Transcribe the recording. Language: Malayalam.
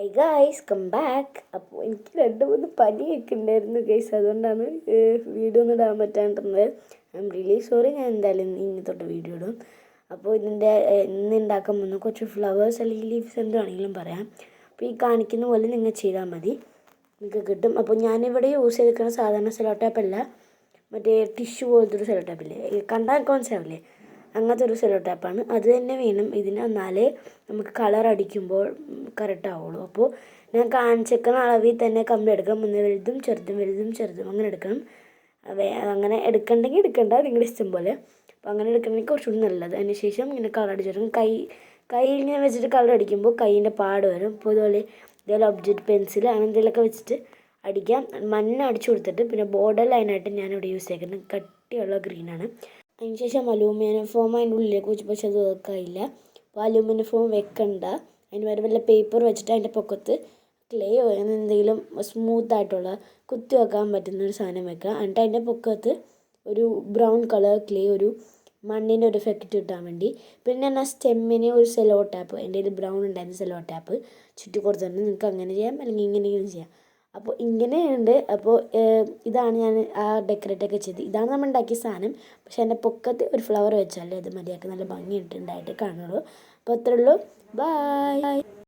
High guys come back. അപ്പോൾ എനിക്ക് 2-3 പനിയൊക്കെ ഉണ്ടായിരുന്നു ഗൈസ്, അതുകൊണ്ടാണ് വീഡിയോ ഒന്നും ഇടാൻ പറ്റാണ്ടിരുന്നത്. I am really sorry. ഞാൻ എന്തായാലും ഇനി തൊട്ട് വീഡിയോ ഇടും. അപ്പോൾ ഇതിൻ്റെ ഇന്ന് ഉണ്ടാക്കാൻ പോകുന്ന കുറച്ച് ഫ്ലവേഴ്സ് അല്ലെങ്കിൽ ലീവ്സ് എന്താണെങ്കിലും പറയാം. അപ്പോൾ ഈ കാണിക്കുന്ന പോലെ നിങ്ങൾ ചെയ്താൽ മതി, നിങ്ങൾക്ക് കിട്ടും. അപ്പോൾ ഞാനിവിടെ യൂസ് ചെയ്തിരിക്കുന്ന സാധാരണ സെല്ലോ ടാപ്പല്ല, മറ്റേ ടിഷ്യൂ പോലത്തെ ഒരു സെല്ലോ ടാപ്പില്ലേ, കണ്ടാൽ മനസ്സിലാവില്ലേ, അങ്ങനത്തെ ഒരു സെല്ലോ ടാപ്പാണ്. അത് തന്നെ വേണം ഇതിന്, എന്നാലേ നമുക്ക് കളർ അടിക്കുമ്പോൾ കറക്റ്റ് ആവുള്ളൂ. അപ്പോൾ ഞാൻ കാണിച്ചേക്കുന്ന അളവിൽ തന്നെ കമ്പി എടുക്കണം. ഒന്ന് വലുതും ചെറുതും വലുതും ചെറുതും അങ്ങനെ എടുക്കണം. അങ്ങനെ എടുക്കണ്ടെങ്കിൽ എടുക്കണ്ട, നിങ്ങളുടെ ഇഷ്ടം പോലെ. അപ്പോൾ അങ്ങനെ എടുക്കണമെങ്കിൽ കുറച്ചുകൂടി നല്ലത്. അതിന് ശേഷം ഇങ്ങനെ കളർ അടിച്ചെടുക്കും. കൈ ഇങ്ങനെ വെച്ചിട്ട് കളർ അടിക്കുമ്പോൾ കൈയിൻ്റെ പാട് വരും. അപ്പോൾ ഇതുപോലെ ഒബ്ജക്റ്റ് പെൻസിൽ അങ്ങനെ എന്തെങ്കിലുമൊക്കെ വെച്ചിട്ട് അടിക്കാം. മഞ്ഞ അടിച്ചു കൊടുത്തിട്ട് പിന്നെ ബോർഡർ ലൈനായിട്ട് ഞാനിവിടെ യൂസ് ചെയ്യുന്നത് കട്ടിയുള്ള ഗ്രീനാണ്. അതിനുശേഷം അലൂമിനിയം ഫോം അതിൻ്റെ ഉള്ളിലേക്ക് വെച്ച്, പക്ഷെ അത് വർക്കായില്ല. അപ്പോൾ അലൂമിനിയം ഫോം വെക്കണ്ട, അതിന് വരെ വല്ല പേപ്പർ വെച്ചിട്ട് അതിൻ്റെ പൊക്കത്ത് ക്ലേയോ എന്തെങ്കിലും സ്മൂത്തായിട്ടുള്ള കുത്തി വെക്കാൻ പറ്റുന്നൊരു സാധനം വെക്കുക. എന്നിട്ട് അതിൻ്റെ പൊക്കത്ത് ഒരു ബ്രൗൺ കളർ ക്ലേ, ഒരു മണ്ണിൻ്റെ ഒരു എഫക്റ്റ് കിട്ടാൻ വേണ്ടി. പിന്നെ ഞാൻ സ്റ്റെമ്മിന് ഒരു സെല്ലോ ടാപ്പ്, എൻ്റെ കയ്യിൽ ബ്രൗൺ ഉണ്ടായിരുന്ന സെല്ലോ ടാപ്പ് ചുറ്റി കൊടുത്തിട്ടുണ്ട്. നിങ്ങൾക്ക് അങ്ങനെ ചെയ്യാം, അല്ലെങ്കിൽ ഇങ്ങനെയും ചെയ്യാം. അപ്പോൾ ഇങ്ങനെയുണ്ട്. അപ്പോൾ ഇതാണ് ഞാൻ ആ ഡെക്കറേറ്റൊക്കെ ചെയ്ത്, ഇതാണ് നമ്മൾ ഉണ്ടാക്കിയ സാധനം. പക്ഷേ എൻ്റെ പൊക്കത്ത് ഒരു ഫ്ലവർ വെച്ചാലേ അത് മതിയാക്കി നല്ല ഭംഗിയിട്ടുണ്ടായിട്ട് കാണുള്ളൂ. അപ്പോൾ അത്രേ ഉള്ളൂ. ബൈ.